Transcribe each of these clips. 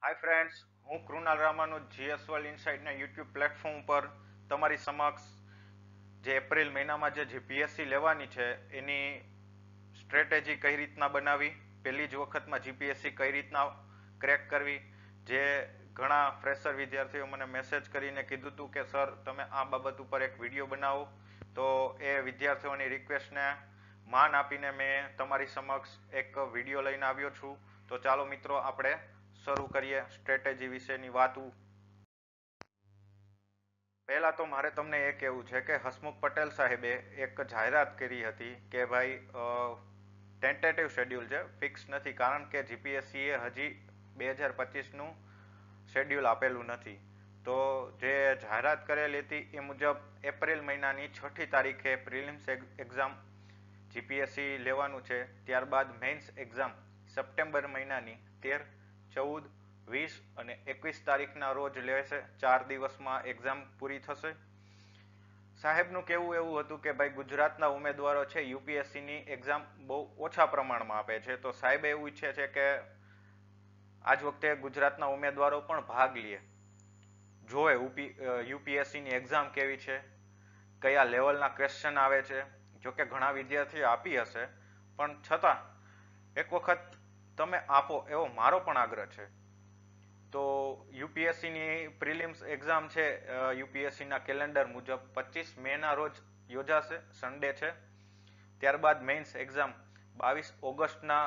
હાય friends, હું Krunal Ramanu GS world ઇનસાઇટના YouTube platform પર તમારી સમક્ષ જે એપ્રિલ મહિનામાં જે જીપીએસસી લેવાની છે એની સ્ટ્રેટેજી કઈ રીતના બનાવી, પહેલી જ વખતમાં જીપીએસસી કઈ રીતના ક્રેક કરવી, જે ઘણા ફ્રેશર વિદ્યાર્થીઓ મને મેસેજ કરીને કીધું હતું કે સર તમે આ બાબત ઉપર એક વિડીયો બનાવો, તો એ વિદ્યાર્થીઓની રિક્વેસ્ટને માન આપીને મેં તમારી સમક્ષ એક વિડીયો લઈને આવ્યો છું. તો ચાલો મિત્રો આપણે શરૂ કરીએ સ્ટ્રેટેજી વિશેની વાતો. પહેલા તો મારે તમને એ કહેવું છે કે હસમુખ પટેલ સાહેબે એક જાહેરાત કરી હતી કે ભાઈ ટેન્ટેટિવ શેડ્યુલ છે, ફિક્સ નથી, કારણ કે જીપીએસસી એ હજી 2025નું શેડ્યુલ આપેલું નથી. તો જે જાહેરાત કરેલી હતી એ મુજબ એપ્રિલ મહિનાની 6ઠી તારીખે પ્રિલિમ્સ એક્ઝામ જીપીએસસી લેવાનું છે. ત્યારબાદ મેઇન્સ એક્ઝામ સપ્ટેમ્બર મહિનાની 13, 14, 20 અને 21 તારીખના રોજ લેશે. 4 દિવસમાં એક્ઝામ પૂરી થશે. સાહેબનું કહેવું એવું હતું કે ભાઈ ગુજરાતના ઉમેદવારો છે યુપીએસસીની એક્ઝામ બહુ ઓછા પ્રમાણમાં આપે છે, તો સાહેબ એવું ઈચ્છે છે કે આજ વખતે ગુજરાતના ઉમેદવારો પણ ભાગ લે, જોવે યુપીએસસીની એક્ઝામ કેવી છે, કયા લેવલના ક્વેશ્ચન આવે છે. જોકે ઘણા વિદ્યાર્થીઓ આપી હશે, પણ છતાં એક વખત તમે આપો એવો મારો પણ આગ્રહ છે. તો યુપીએસસીની પ્રિલિમ્સ એક્ઝામ છે યુપીએસસીના કેલેન્ડર મુજબ 25 મેના રોજ યોજાશે, સન્ડે છે. ત્યારબાદ મેઇન્સ એક્ઝામ 22 ઓગસ્ટના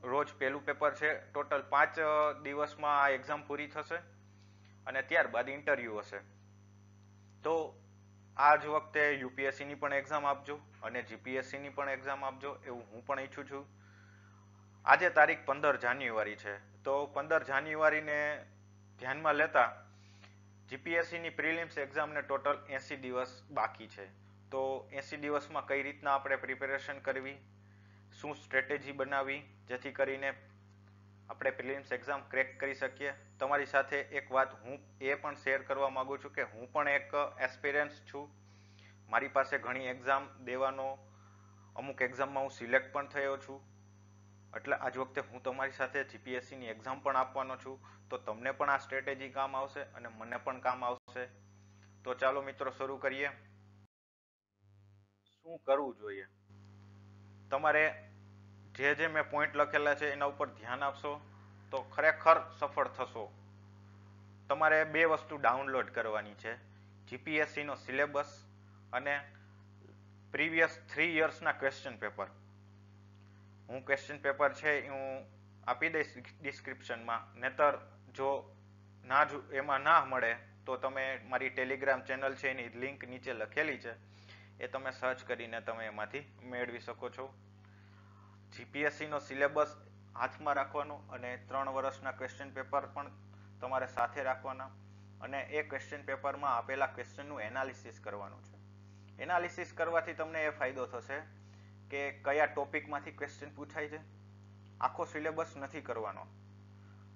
રોજ પહેલું પેપર છે. ટોટલ 5 દિવસમાં આ એક્ઝામ પૂરી થશે અને ત્યારબાદ ઇન્ટરવ્યુ હશે. તો આ જ વખતે યુપીએસસીની પણ એક્ઝામ આપજો અને જીપીએસસીની પણ એક્ઝામ આપજો એવું હું પણ ઈચ્છું છું. આજે તારીખ 15 જાન્યુઆરી છે, તો 15 જાન્યુઆરીને ધ્યાનમાં લેતા જીપીએસસીની પ્રિલિમ્સ એક્ઝામને ટોટલ 80 દિવસ બાકી છે. તો 80 દિવસમાં કઈ રીતના આપણે પ્રિપેરેશન કરવી, શું સ્ટ્રેટેજી બનાવવી જેથી કરીને આપણે પ્રિલિમ્સ એક્ઝામ ક્રેક કરી શકીએ. તમારી સાથે એક વાત હું એ પણ શેર કરવા માંગુ છું કે હું પણ એક એસ્પિરન્સ છું. મારી પાસે ઘણી એક્ઝામ દેવાનો, અમુક એક્ઝામમાં હું સિલેક્ટ પણ થયો છું. એટલે આજ વખતે હું તમારી સાથે જીપીએસસીની એક્ઝામ પણ આપવાનો છું. તો તમને પણ આ સ્ટ્રેટેજી કામ આવશે અને મને પણ કામ આવશે. તો ચાલો મિત્રો શરૂ કરીએ. શું કરવું જોઈએ? તમારે જે મેં પોઈન્ટ લખેલા છે એના ઉપર ધ્યાન આપશો તો ખરેખર સફળ થશો. તમારે બે વસ્તુ ડાઉનલોડ કરવાની છે, જીપીએસસીનો સિલેબસ અને પ્રીવિયસ 3 યર્સના ક્વેશ્ચન પેપર. હું ક્વેશ્ચન પેપર છે એ હું આપી દઈશ ડિસ્ક્રિપ્શનમાં, નહીતર જો એમાં ના મળે તો તમે મારી ટેલિગ્રામ ચેનલ છે એની લિંક નીચે લખેલી છે, એ તમે સર્ચ કરીને તમે એમાંથી મેળવી શકો છો. જીપીએસસીનો સિલેબસ હાથમાં રાખવાનો અને 3 વર્ષના ક્વેશ્ચન પેપર પણ તમારે સાથે રાખવાના અને એ ક્વેશ્ચન પેપરમાં આપેલા ક્વેશ્ચનનું એનાલિસિસ કરવાનું છે. એનાલિસિસ કરવાથી તમને એ ફાયદો થશે કે કયા ટોપિકમાંથી ક્વેશ્ચન પૂછાય છે. આખો સિલેબસ નથી કરવાનો,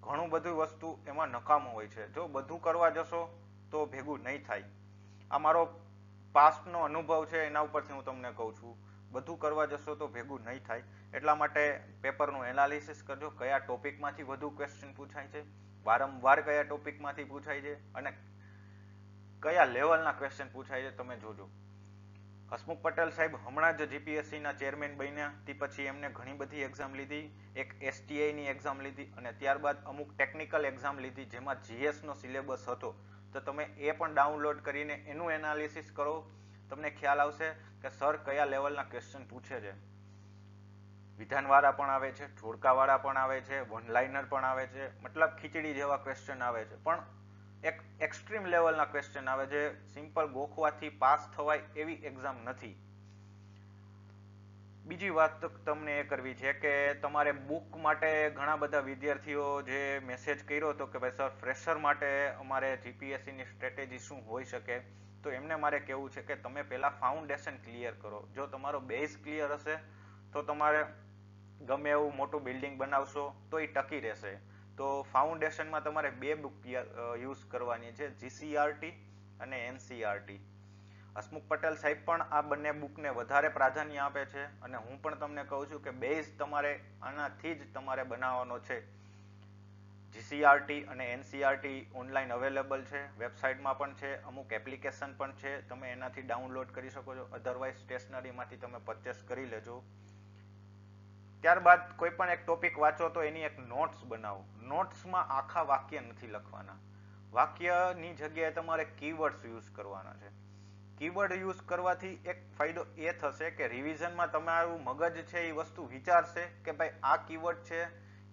ઘણું બધું વસ્તુ એમાં નકામું હોય છે. જો બધું કરવા જશો તો ભેગું નહીં થાય. આ મારો પાસ્ટનો અનુભવ છે, એના ઉપરથી હું તમને કહું છું. બધું કરવા જશો તો ભેગું નહીં થાય. એટલા માટે પેપરનું એનાલિસિસ કરજો, કયા ટોપિકમાંથી વધુ ક્વેશ્ચન પૂછાય છે, વારંવાર કયા ટોપિકમાંથી પૂછાય છે અને કયા લેવલના ક્વેશ્ચન પૂછાય છે તમે જોજો. હસમુખ પટેલ સાહેબ હમણાં જ જીપીએસસીના ચેરમેન બન્યા તે પછી એમને ઘણી બધી એક્ઝામ લીધી. એક એસટીઆઈની એક્ઝામ લીધી અને ત્યારબાદ અમુક ટેકનિકલ એક્ઝામ લીધી જેમાં જીએસનો સિલેબસ હતો. તો તમે એ પણ ડાઉનલોડ કરીને એનું એનાલિસિસ કરો, તમને ખ્યાલ આવશે કે સર કયા લેવલના ક્વેશ્ચન પૂછે છે. વિધાનવાળા પણ આવે છે, જોડકાવાળા પણ આવે છે, વન લાઇનર પણ આવે છે, મતલબ ખીચડી જેવા ક્વેશ્ચન આવે છે, પણ એક એક્સ્ટ્રીમ લેવલના ક્વેશ્ચન આવે છે. સિમ્પલ ગોખવાથી પાસ થવાય એવી એક્ઝામ નથી. બીજી વાત તમને એ કરવી છે કે તમારે બુક માટે ઘણા બધા વિદ્યાર્થીઓ જે મેસેજ કર્યો હતો કે ભાઈ સર ફ્રેશર માટે અમારે જીપીએસસીની સ્ટ્રેટેજી શું હોઈ શકે, તો એમને મારે કહેવું છે કે તમે પહેલા ફાઉન્ડેશન ક્લિયર કરો. જો તમારો બેઝ ક્લિયર હશે તો તમારે ગમે એવું મોટું બિલ્ડિંગ બનાવશો તો એ ટકી રહેશે. તો ફાઉન્ડેશનમાં તમારે બે બુક યુઝ કરવાની છે, જીસીઆરટી અને એનસીઆરટી. હસમુખ પટેલ સાહેબ પણ આ બંને બુકને વધારે પ્રાધાન્ય આપે છે અને હું પણ તમને કહું છું કે બેઝ તમારે આનાથી જ તમારે બનાવવાનો છે. જીસીઆરટી અને એનસીઆરટી ઓનલાઈન અવેલેબલ છે, વેબસાઇટમાં પણ છે, અમુક એપ્લિકેશન પણ છે, તમે એનાથી ડાઉનલોડ કરી શકો છો. અધરવાઇઝ સ્ટેશનરીમાંથી તમે પરચેસ કરી લેજો. ત્યારબાદ કોઈ પણ એક ટોપિક વાંચો તો એની એક નોટ્સ બનાવો. નોટ્સમાં આખા વાક્ય નથી લખવાના. વાક્યની જગ્યાએ તમારે કીવર્ડ્સ યુઝ કરવાના છે. કીવર્ડ યુઝ કરવાથી એક ફાયદો એ થશે કે રિવિઝનમાં તમારું મગજ છે એ વસ્તુ વિચારશે કે ભાઈ આ કીવર્ડ છે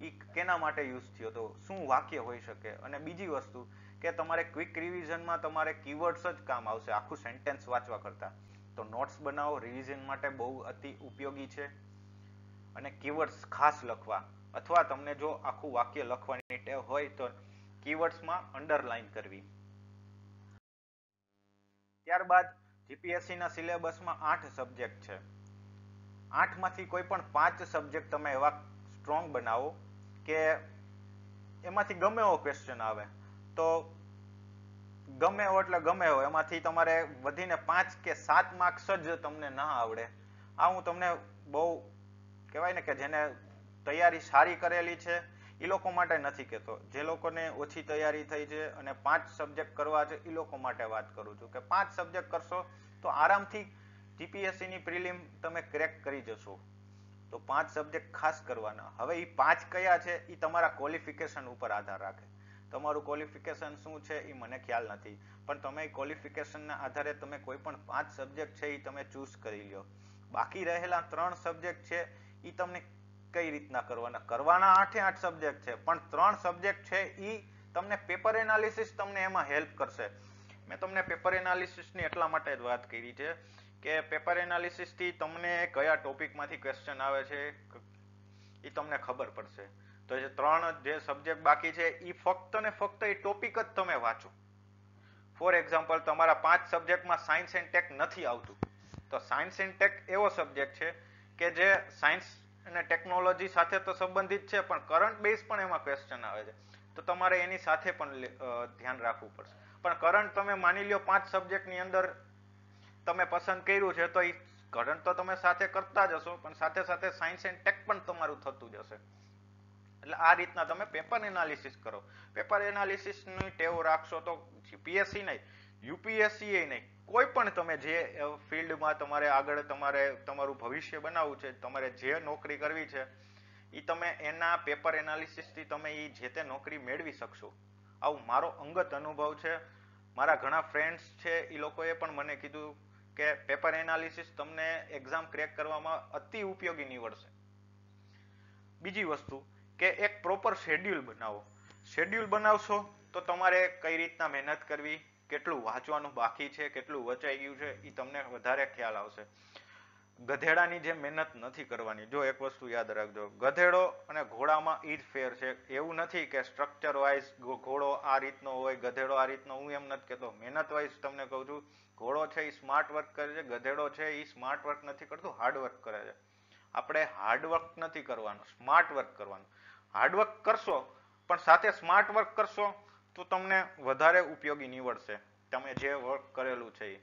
એ કેના માટે યુઝ થયો હતો, શું વાક્ય હોઈ શકે. અને બીજી વસ્તુ કે તમારે ક્વિક રિવિઝનમાં તમારે કીવર્ડ્સ જ કામ આવશે આખું સેન્ટેન્સ વાંચવા કરતા. તો નોટ્સ બનાવો, રિવિઝન માટે બહુ અતિ ઉપયોગી છે. અને કીવર્ડ્સ ખાસ લખવા, અથવા તમને જો આખું વાક્ય લખવાની ટેવ હોય તો કીવર્ડ્સમાં અંડરલાઈન કરવી. ત્યારબાદ જીપીએસસીના સિલેબસમાં 8 સબ્જેક્ટ છે. 8માંથી કોઈ પણ 5 સબ્જેક્ટ તમે એવા સ્ટ્રોંગ બનાવો કે એમાંથી ગમે એવો ક્વેશ્ચન આવે તો ગમે એવો એટલે ગમે એવો એમાંથી તમારે વધીને 5 કે 7 માર્ક્સ જ તમને ના આવડે. આ હું તમને બહુ કહેવાય ને કે જેને તૈયારી સારી કરેલી છે એ લોકો માટે નથી કહેતો. જે લોકોને ઓછી તૈયારી થઈ છે અને 5 સબ્જેક્ટ કરવા છે એ લોકો માટે વાત કરું છું કે 5 સબ્જેક્ટ કરશો તો આરામથી જીપીએસસીની પ્રિલિમ તમે ક્રેક કરી જશો. તો 5 સબ્જેક્ટ ખાસ કરવાના. હવે એ 5 કયા છે એ તમારા ક્વોલિફિકેશન ઉપર આધાર રાખે. તમારું ક્વોલિફિકેશન શું છે એ મને ખ્યાલ નથી, પણ તમે ક્વોલિફિકેશનના આધારે તમે કોઈ પણ 5 સબ્જેક્ટ છે એ તમે ચૂઝ કરી લો. બાકી રહેલા 3 સબ્જેક્ટ છે એ તમને કઈ રીતના કરવાના 8 સબ્જેક્ટ છે, પણ 3 સબ્જેક્ટ છે એ તમને પેપર એનાલિસિસ તમને એમાં હેલ્પ કરશે. મેં તમને પેપર એનાલિસિસની એટલા માટે જ વાત કરી છે કે પેપર એનાલિસિસથી તમને કયા ટોપિકમાંથી ક્વેશ્ચન આવે છે એ તમને ખબર પડશે. તો જે 3 જે સબ્જેક્ટ બાકી છે એ ફક્ત ને ફક્ત એ ટોપિક જ તમે વાંચો. ફોર એક્ઝામ્પલ, તમારા 5 સબ્જેક્ટમાં સાયન્સ એન્ડ ટેક નથી આવતું, તો સાયન્સ એન્ડ ટેક એવો સબ્જેક્ટ છે કે જે સાયન્સ અને ટેકનોલોજી સાથે તો સંબંધિત છે પણ કરંટ બેઝ પણ એમાં ક્વેશ્ચન આવે છે. તો તમારે એની સાથે પણ ધ્યાન રાખવું પડશે. પણ કરંટ તમે માની લ્યો 5 સબ્જેક્ટની અંદર તમે પસંદ કર્યું છે તો એ કરંટ તો તમે સાથે કરતા જ હશો, પણ સાથે સાથે સાયન્સ એન્ડ ટેક પણ તમારું થતું જશે. એટલે આ રીતના તમે પેપર એનાલિસિસ કરો. પેપર એનાલિસિસની ટેવ રાખશો તો જીપીએસસી નહીં, યુપીએસસી એ નહીં, કોઈ પણ તમે જે ફિલ્ડમાં તમારે આગળ તમારું ભવિષ્ય બનાવવું છે, તમારે જે નોકરી કરવી છે એ તમે એના પેપર એનાલિસિસથી તમે એ જે તે નોકરી મેળવી શકશો. આવું મારો અંગત અનુભવ છે. મારા ઘણા ફ્રેન્ડ્સ છે એ લોકોએ પણ મને કીધું કે પેપર એનાલિસિસ તમને એક્ઝામ ક્રેક કરવામાં અતિ ઉપયોગી નીવડશે. બીજી વસ્તુ કે એક પ્રોપર શેડ્યુલ બનાવો. શેડ્યુલ બનાવશો તો તમારે કઈ રીતના મહેનત કરવી, કેટલું વાંચવાનું બાકી છે, કેટલું વચાઈ ગયું છે એ તમને વધારે ખ્યાલ આવશે. ગધેડાની જેમ મહેનત નથી કરવાની. જો એક વસ્તુ યાદ રાખજો, ગધેડો અને ઘોડામાં એ જ ફેર છે. એવું નથી કે સ્ટ્રક્ચર વાઇઝ ઘોડો આ રીતનો હોય, ગધેડો આ રીતનો. હું એમ નથી કહેતો. મહેનત વાઇઝ તમને કહું છું, ઘોડો છે એ સ્માર્ટ વર્ક કરે છે, ગધેડો છે એ સ્માર્ટ વર્ક નથી કરતો, હાર્ડ વર્ક કરે છે. આપણે હાર્ડવર્ક નથી કરવાનું, સ્માર્ટ વર્ક કરવાનું. હાર્ડવર્ક કરશો પણ સાથે સ્માર્ટ વર્ક કરશો તો તમને વધારે ઉપયોગી નીવડશે તમે જે વર્ક કરેલું છે એ.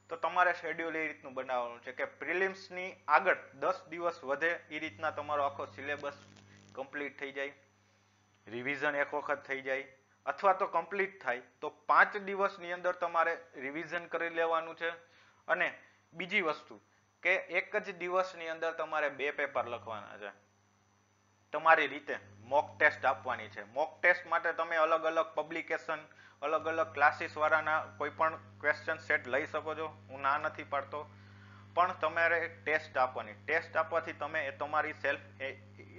તો તમારે શેડ્યુલ એ રીતનું બનાવવાનું છે કે પ્રિલિમ્સની આગળ 10 દિવસ વધે એ રીતના તમારો આખો સિલેબસ કમ્પ્લીટ થઈ જાય, રિવિઝન એક વખત થઈ જાય, અથવા તો કમ્પ્લીટ થાય તો 5 દિવસની અંદર તમારે રિવિઝન કરી લેવાનું છે. અને બીજી વસ્તુ કે એક જ દિવસની અંદર તમારે 2 પેપર લખવાના છે. તમારી રીતે મોક ટેસ્ટ આપવાની છે. મોક ટેસ્ટ માટે તમે અલગ અલગ પબ્લિકેશન, અલગ અલગ ક્લાસીસ વાળાના કોઈ પણ ક્વેશ્ચન સેટ લઈ શકો છો, હું ના નથી પાડતો, પણ તમારે ટેસ્ટ આપવાની. ટેસ્ટ આપવાથી તમે તમારી સેલ્ફ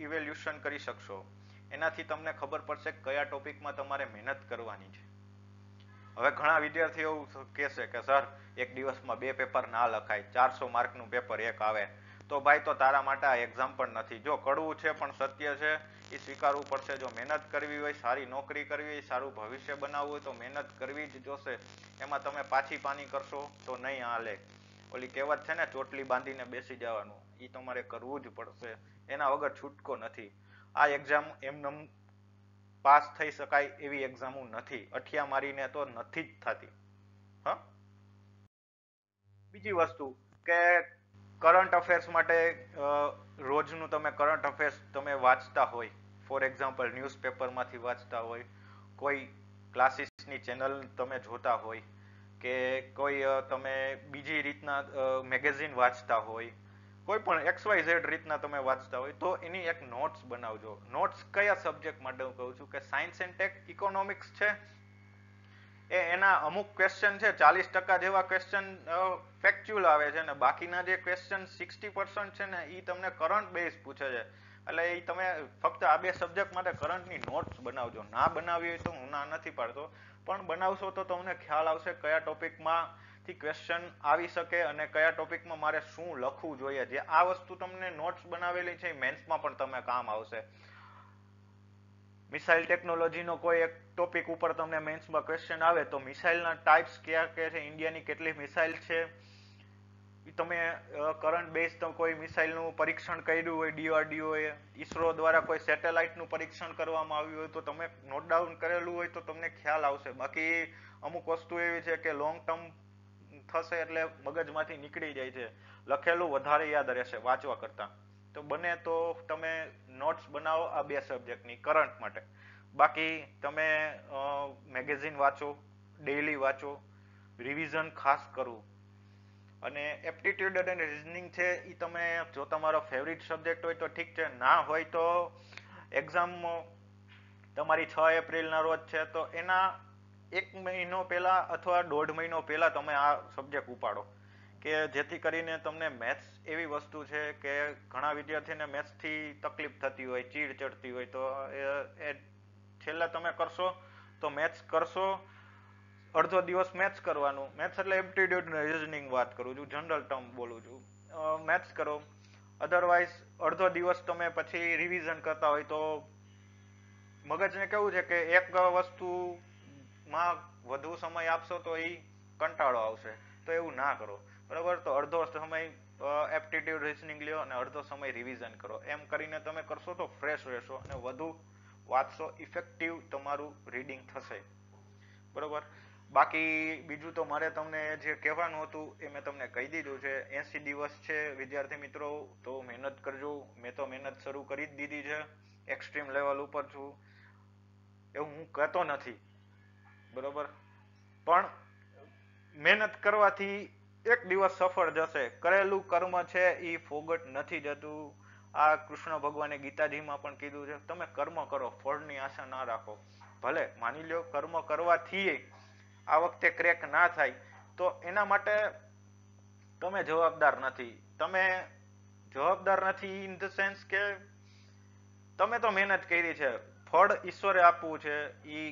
ઇવેલ્યુશન કરી શકશો. એનાથી તમને ખબર પડશે કયા ટોપિકમાં તમારે મહેનત કરવાની છે. હવે ઘણા વિદ્યાર્થીઓ કહેશે કે સર એક દિવસમાં 2 પેપર ના લખાય, 400 માર્કનું પેપર એક આવે. તો ભાઈ તો તારા માટે આ એક્ઝામ પણ નથી. જો કડવું છે પણ સત્ય છે, એ સ્વીકારવું પડશે. જો મહેનત કરવી હોય, સારી નોકરી કરવી હોય, સારું ભવિષ્ય બનાવવું હોય તો મહેનત કરવી જ જોશે. એમાં તમે પાછી પાની કરશો તો નહીં હાલે. ઓલી કહેવત છે ને, ચોટલી બાંધીને બેસી જવાનું, એ તમારે કરવું જ પડશે. એના વગર છૂટકો નથી. આ એક્ઝામ એમનેમ પાસ થઈ શકાય એવી એક્ઝામો નથી. અઠિયા મારીને તો નથી જ થતી. હ બીજી વસ્તુ કે કરંટ અફેર્સ માટે રોજનું તમે કરંટ અફેર્સ તમે વાંચતા હોય, ફોર એક્ઝામ્પલ ન્યૂઝપેપરમાંથી વાંચતા હોય, કોઈ ક્લાસીસની ચેનલ તમે જોતા હોય, કે કોઈ તમે બીજી રીતના મેગેઝિન વાંચતા હોય, કોઈ પણ XYZ રીતના તમે વાંચતા હોય, તો એની એક નોટ્સ બનાવજો. નોટ્સ કયા સબ્જેક્ટ માટે હું કહું છું કે સાયન્સ એન્ડ ટેક ઇકોનોમિક્સ છે એના અમુક ક્વેશ્ચન છે 40% જેવા ક્વેશ્ચન ફેક્ચ્યુઅલ આવે છે, ને બાકીના જે ક્વેશ્ચન 60% છે ને એ તમને કરંટ બેઝ પૂછે છે. એટલે એ તમે ફક્ત આ બે સબ્જેક્ટ માટે કરંટની નોટ્સ બનાવજો. ના બનાવી હોય તો હું ના નથી પાડતો, પણ બનાવશો તો તમને ખ્યાલ આવશે કયા ટોપિકમાં થી ક્વેશ્ચન આવી શકે અને કયા ટોપિકમાં મારે શું લખવું જોઈએ. જે આ વસ્તુ તમને નોટ્સ બનાવેલી છે એ મેન્સમાં પણ તમે કામ આવશે. મિસાઇલ ટેકનોલોજીનો કોઈ એક ટોપિક ઉપર તમને મેન્સમાં ક્વેશ્ચન આવે તો મિસાઇલના ટાઈપ્સ કયા કયા છે, ઇન્ડિયાની કેટલી મિસાઇલ છે, તમે કરંટ બેઝ કોઈ મિસાઇલનું પરીક્ષણ કર્યું હોય DRDO એ, ઈસરો દ્વારા કોઈ સેટેલાઇટનું પરીક્ષણ કરવામાં આવ્યું હોય તો તમે નોટ ડાઉન કરેલું હોય તો તમને ખ્યાલ આવશે. બાકી અમુક વસ્તુ એવી છે કે લોંગ ટર્મ થશે એટલે મગજમાંથી નીકળી જાય છે, લખેલું વધારે યાદ રહેશે વાંચવા કરતા. તો બને તો તમે નોટ્સ બનાવો આ બે સબ્જેક્ટની કરંટ માટે. બાકી તમે મેગેઝિન વાંચો, ડેઈલી વાંચો, રિવિઝન ખાસ કરવું. અને એપ્ટિટ્યુડ અને રીઝનિંગ છે એ તમે જો તમારો ફેવરિટ સબ્જેક્ટ હોય તો ઠીક છે, ના હોય તો એક્ઝામ તમારી 6 એપ્રિલના રોજ છે તો એના 1 મહિનો પહેલા અથવા 1.5 મહિનો પહેલા તમે આ સબ્જેક્ટ ઉપાડો, કે જેથી કરીને તમને મેથ્સ એવી વસ્તુ છે કે ઘણા વિદ્યાર્થીને મેથ્સથી તકલીફ થતી હોય, ચીડ ચડતી હોય, તો એ છેલ્લા તમે કરશો તો મેથ્સ કરશો, અડધો દિવસ મેથ્સ કરવાનું. મેથ્સ એટલે એપ્ટિટ્યુડ ને રીઝનિંગ વાત કરું છું, જનરલ ટર્મ બોલું છું. મેથ્સ કરો, અધરવાઇઝ અડધો દિવસ તમે પછી રિવિઝન કરતા હોય તો મગજને કેવું છે કે એક વસ્તુમાં વધુ સમય આપશો તો એ કંટાળો આવશે, તો એવું ના કરો. બરાબર, તો અડધો સમય એપ્ટિટ્યુડ રીઝનિંગ લ્યો અને અડધો સમય રિવિઝન કરો. એમ કરીને તમે કરશો તો ફ્રેશ રહેશો અને વધુ વાંચશો, ઇફેક્ટિવ તમારું રીડિંગ થશે. બરોબર. બાકી બીજું તો મારે તમને જે કહેવાનું હતું એ મેં તમને કહી દીધું છે. 80 દિવસ છે વિદ્યાર્થી મિત્રો, તો મહેનત કરજો. મેં તો મહેનત શરૂ કરી જ દીધી છે, એક્સ્ટ્રીમ લેવલ ઉપર છું એવું હું કહેતો નથી, બરોબર, પણ મહેનત કરવાથી એક દિવસ સફળ જશે. કરેલું કર્મ છે એ ફોગટ નથી જતું. આ કૃષ્ણ ભગવાને ગીતાજીમાં પણ કીધું છે, તમે કર્મ કરો, ફળની આશા ના રાખો. ભલે માની લ્યો કર્મ કરવાથી આ વખતે ક્રેક ના થાય તો એના માટે તમે જવાબદાર નથી. તમે જવાબદાર નથી ઇન ધ સેન્સ કે તમે તો મહેનત કરી છે, ફળ ઈશ્વરે આપવું છે, ઈ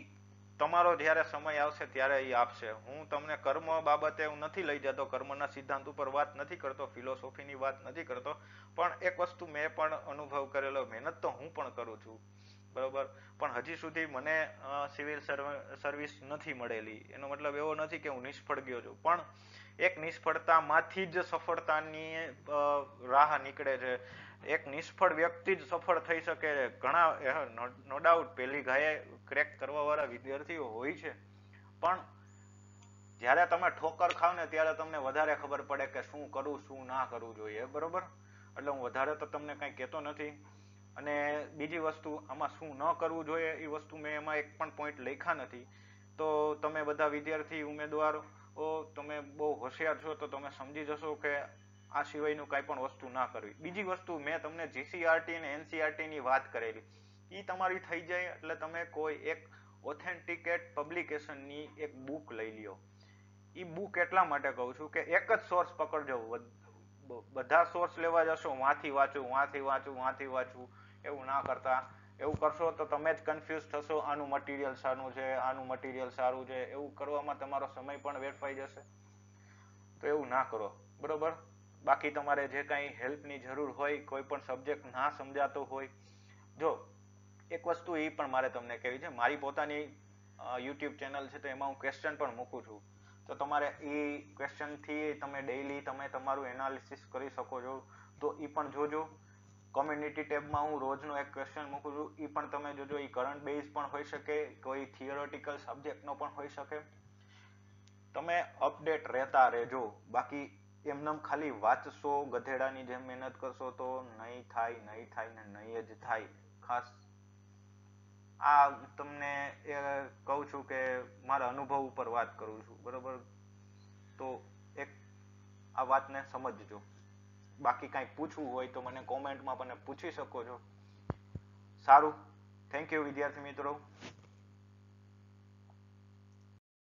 તમારો જ્યારે સમય આવશે ત્યારે એ આપશે. હું તમને કર્મ બાબતે હું નથી લઈ જતો, કર્મના સિદ્ધાંત ઉપર વાત નથી કરતો, ફિલોસોફીની વાત નથી કરતો, પણ એક વસ્તુ મેં પણ અનુભવ કરેલો, મહેનત તો હું પણ કરું છું, બરોબર, પણ હજી સુધી મને સિવિલ સર્વિસ નથી મળેલી. એનો મતલબ એવો નથી કે હું નિષ્ફળ ગયો છું, પણ એક નિષ્ફળતામાંથી જ સફળતાની રાહ નીકળે છે. એક નિષ્ફળ વ્યક્તિ જ સફળ થઈ શકે છે. ઘણા નો ડાઉટ પહેલી ઘાએ ક્રેક કરવા વાળા વિદ્યાર્થીઓ હોય છે, પણ જ્યારે તમે ઠોકર ખાવ ને ત્યારે તમને વધારે ખબર પડે કે શું કરવું શું ના કરવું જોઈએ, બરોબર. એટલે હું વધારે તો તમને કઈ કહેતો નથી. અને બીજી વસ્તુ, આમાં શું ન કરવું જોઈએ એ વસ્તુ મેં એમાં એક પણ પોઈન્ટ લખ્યા નથી. તો તમે બધા વિદ્યાર્થી ઉમેદવારો તમે બહુ હોશિયાર છો તો તમે સમજી જશો કે આ સિવાયનું કાંઈ પણ વસ્તુ ના કરવી. બીજી વસ્તુ, મેં તમને GCRT અને NCERT ની વાત કરેલી, એ તમારી થઈ જાય એટલે તમે કોઈ એક ઓથેન્ટિકેટ પબ્લિકેશનની એક બુક લઈ લ્યો. એ બુક એટલા માટે કહું છું કે એક જ સોર્સ પકડજો. બધા સોર્સ લેવા જશો, વાંથી વાંચું એવું ના કરતા. એવું કરશો તો તમે જ કન્ફ્યુઝ થશો, આનું મટીરિયલ સારું છે, આનું મટીરિયલ સારું છે. એવું કરવામાં તમારો સમય પણ વેડફાઈ જશે, તો એવું ના કરો, બરોબર. બાકી તમારે જે કાંઈ હેલ્પની જરૂર હોય, કોઈ પણ સબ્જેક્ટ ના સમજાતો હોય, જો એક વસ્તુ એ પણ મારે તમને કહેવી છે, મારી પોતાની YouTube ચેનલ છે તો એમાં હું ક્વેશ્ચન પણ મૂકું છું. તો તમારે એ ક્વેશ્ચનથી તમે ડેઈલી તમે તમારું એનાલિસિસ કરી શકો છો, તો એ પણ જોજો. કોમ્યુનિટી ટેબમાં હું રોજનો એક ક્વેશ્ચન મૂકું છું, એ પણ તમે જોજો. એ કરંટ બેઝ પણ હોઈ શકે, કોઈ થિયોરેટિકલ સબ્જેક્ટનો પણ હોઈ શકે. તમે અપડેટ રહેતા રહેજો. બાકી એમનેમ ખાલી વાંચશો, ગધેડાની જેમ મહેનત કરશો તો નહીં થાય ને નહીં જ થાય. ખાસ આ તમને કહું છું કે મારા અનુભવ ઉપર વાત કરું છું, બરોબર? તો એક આ વાતને સમજજો. બાકી કાંઈ પૂછવું હોય તો મને કોમેન્ટમાં મને પૂછી શકો છો. સારું, થેન્ક યુ વિદ્યાર્થી મિત્રો.